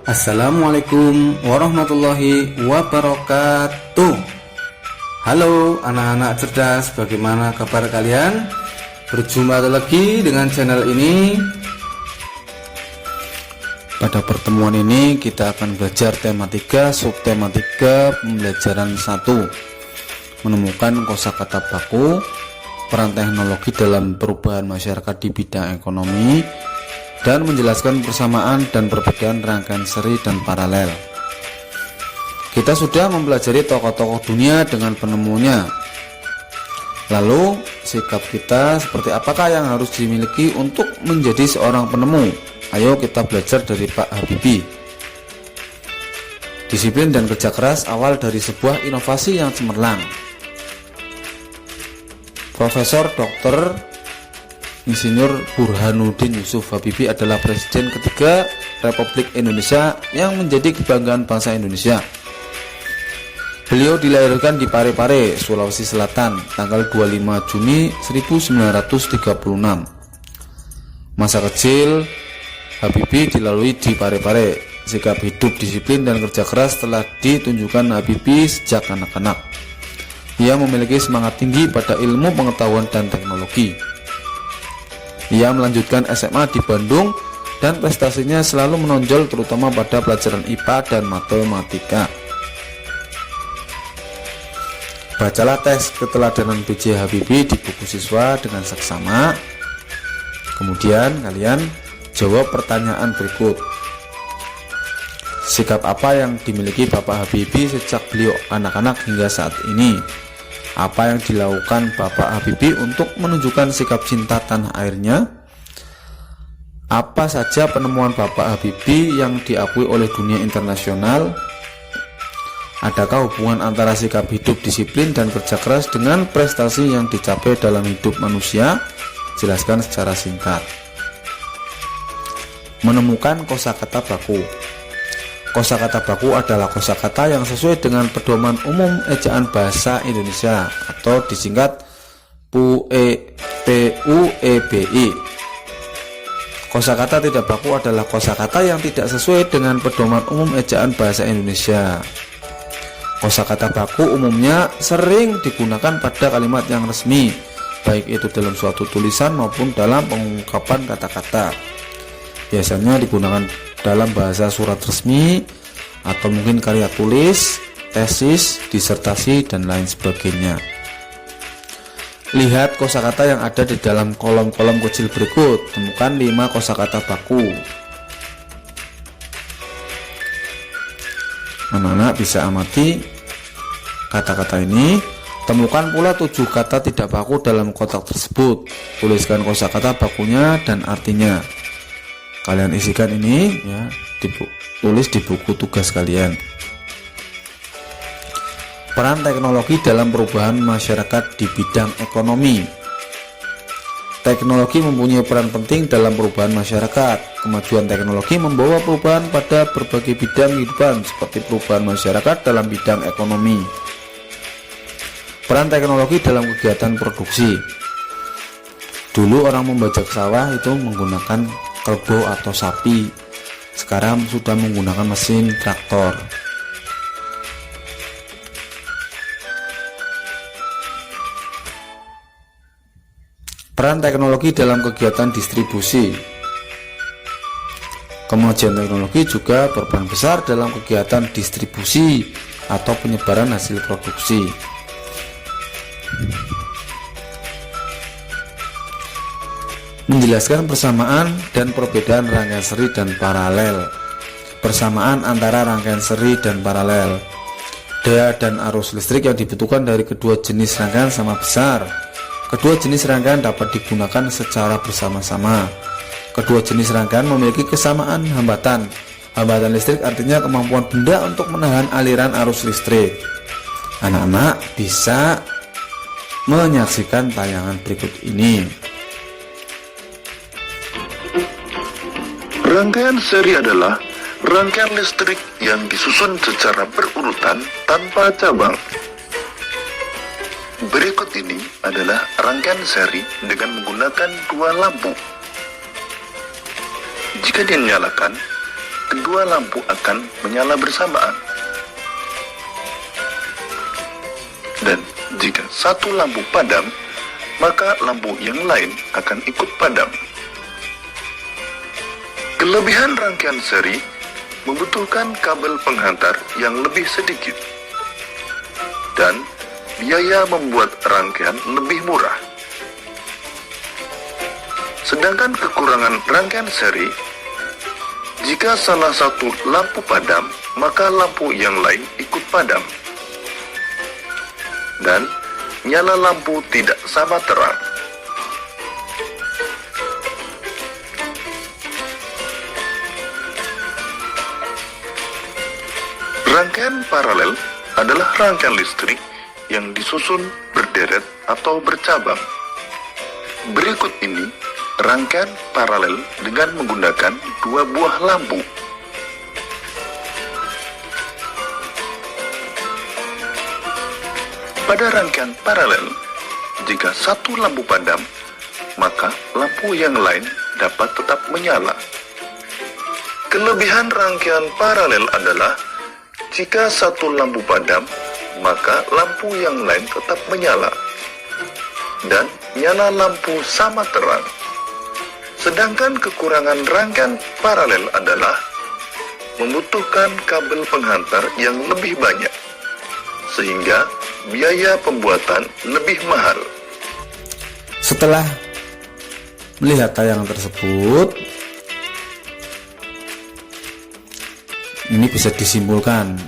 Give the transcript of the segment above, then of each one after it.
Assalamualaikum warahmatullahi wabarakatuh. Halo anak-anak cerdas, bagaimana kabar kalian? Berjumpa lagi dengan channel ini. Pada pertemuan ini kita akan belajar tema 3, subtema 3, pembelajaran 1, menemukan kosakata baku, peran teknologi dalam perubahan masyarakat di bidang ekonomi, dan menjelaskan persamaan dan perbedaan rangkaian seri dan paralel. Kita sudah mempelajari tokoh-tokoh dunia dengan penemunya. Lalu sikap kita seperti apakah yang harus dimiliki untuk menjadi seorang penemu? Ayo kita belajar dari Pak Habibie. Disiplin dan kerja keras awal dari sebuah inovasi yang cemerlang. Profesor Dr. Insinyur Burhanuddin Yusuf Habibie adalah Presiden ketiga Republik Indonesia yang menjadi kebanggaan bangsa Indonesia. Beliau dilahirkan di Parepare, Sulawesi Selatan, tanggal 25 Juni 1936. Masa kecil Habibie dilalui di Parepare. Sikap hidup, disiplin, dan kerja keras telah ditunjukkan Habibie sejak anak-anak. Ia memiliki semangat tinggi pada ilmu pengetahuan dan teknologi. Ia melanjutkan SMA di Bandung dan prestasinya selalu menonjol terutama pada pelajaran IPA dan matematika. Bacalah teks keteladanan B.J. Habibie di buku siswa dengan seksama. Kemudian kalian jawab pertanyaan berikut. Sikap apa yang dimiliki Bapak Habibie sejak beliau anak-anak hingga saat ini? Apa yang dilakukan Bapak Habibie untuk menunjukkan sikap cinta tanah airnya? Apa saja penemuan Bapak Habibie yang diakui oleh dunia internasional? Adakah hubungan antara sikap hidup, disiplin, dan kerja keras dengan prestasi yang dicapai dalam hidup manusia? Jelaskan secara singkat. Menemukan kosakata baku. Kosakata baku adalah kosakata yang sesuai dengan pedoman umum ejaan bahasa Indonesia atau disingkat PUEBI. Kosakata tidak baku adalah kosakata yang tidak sesuai dengan pedoman umum ejaan bahasa Indonesia. Kosakata baku umumnya sering digunakan pada kalimat yang resmi, baik itu dalam suatu tulisan maupun dalam pengungkapan kata-kata. Biasanya digunakan dalam bahasa surat resmi atau mungkin karya tulis, tesis, disertasi, dan lain sebagainya. Lihat kosakata yang ada di dalam kolom-kolom kecil berikut. Temukan 5 kosakata baku. Anak-anak bisa amati kata-kata ini. Temukan pula 7 kata tidak baku dalam kotak tersebut. Tuliskan kosakata bakunya dan artinya. Kalian isikan ini ya, tulis di buku tugas kalian. Peran teknologi dalam perubahan masyarakat di bidang ekonomi. Teknologi mempunyai peran penting dalam perubahan masyarakat. Kemajuan teknologi membawa perubahan pada berbagai bidang kehidupan seperti perubahan masyarakat dalam bidang ekonomi. Peran teknologi dalam kegiatan produksi. Dulu orang membajak sawah itu menggunakan kerbau atau sapi. Sekarang sudah menggunakan mesin traktor. Peran teknologi dalam kegiatan distribusi. Kemajuan teknologi juga berperan besar dalam kegiatan distribusi atau penyebaran hasil produksi. Menjelaskan persamaan dan perbedaan rangkaian seri dan paralel. Persamaan antara rangkaian seri dan paralel. Daya dan arus listrik yang dibutuhkan dari kedua jenis rangkaian sama besar. Kedua jenis rangkaian dapat digunakan secara bersama-sama. Kedua jenis rangkaian memiliki kesamaan hambatan. Hambatan listrik artinya kemampuan benda untuk menahan aliran arus listrik. Anak-anak bisa menyaksikan tayangan berikut ini. Rangkaian seri adalah rangkaian listrik yang disusun secara berurutan tanpa cabang. Berikut ini adalah rangkaian seri dengan menggunakan 2 lampu. Jika dinyalakan, kedua lampu akan menyala bersamaan. Dan jika satu lampu padam, maka lampu yang lain akan ikut padam. Kelebihan rangkaian seri membutuhkan kabel penghantar yang lebih sedikit, dan biaya membuat rangkaian lebih murah. Sedangkan kekurangan rangkaian seri, jika salah satu lampu padam, maka lampu yang lain ikut padam. Dan nyala lampu tidak sama terang. Rangkaian paralel adalah rangkaian listrik yang disusun berderet atau bercabang. Berikut ini rangkaian paralel dengan menggunakan dua buah lampu. Pada rangkaian paralel, jika satu lampu padam, maka lampu yang lain dapat tetap menyala. Kelebihan rangkaian paralel adalah jika satu lampu padam, maka lampu yang lain tetap menyala dan nyala lampu sama terang. Sedangkan kekurangan rangkaian paralel adalah membutuhkan kabel penghantar yang lebih banyak, sehingga biaya pembuatan lebih mahal. Setelah melihat tayangan tersebut, ini bisa disimpulkan,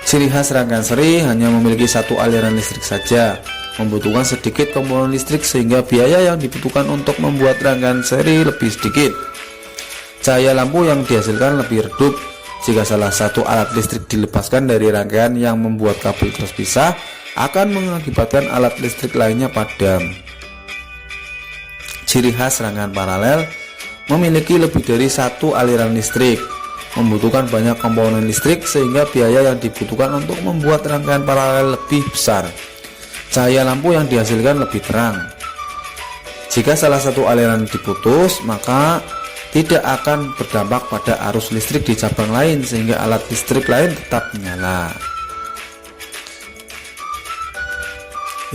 ciri khas rangkaian seri hanya memiliki satu aliran listrik saja, membutuhkan sedikit komponen listrik sehingga biaya yang dibutuhkan untuk membuat rangkaian seri lebih sedikit. Cahaya lampu yang dihasilkan lebih redup. Jika salah satu alat listrik dilepaskan dari rangkaian yang membuat kabel terpisah, akan mengakibatkan alat listrik lainnya padam. Ciri khas rangkaian paralel memiliki lebih dari satu aliran listrik, membutuhkan banyak komponen listrik sehingga biaya yang dibutuhkan untuk membuat rangkaian paralel lebih besar. Cahaya lampu yang dihasilkan lebih terang. Jika salah satu aliran diputus, maka tidak akan berdampak pada arus listrik di cabang lain sehingga alat listrik lain tetap menyala.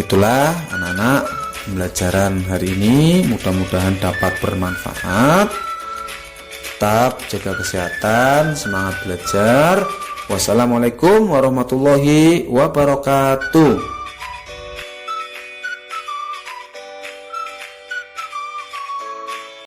Itulah anak-anak pembelajaran hari ini, mudah-mudahan dapat bermanfaat. Tetap jaga kesehatan, semangat belajar. Wassalamualaikum warahmatullahi wabarakatuh.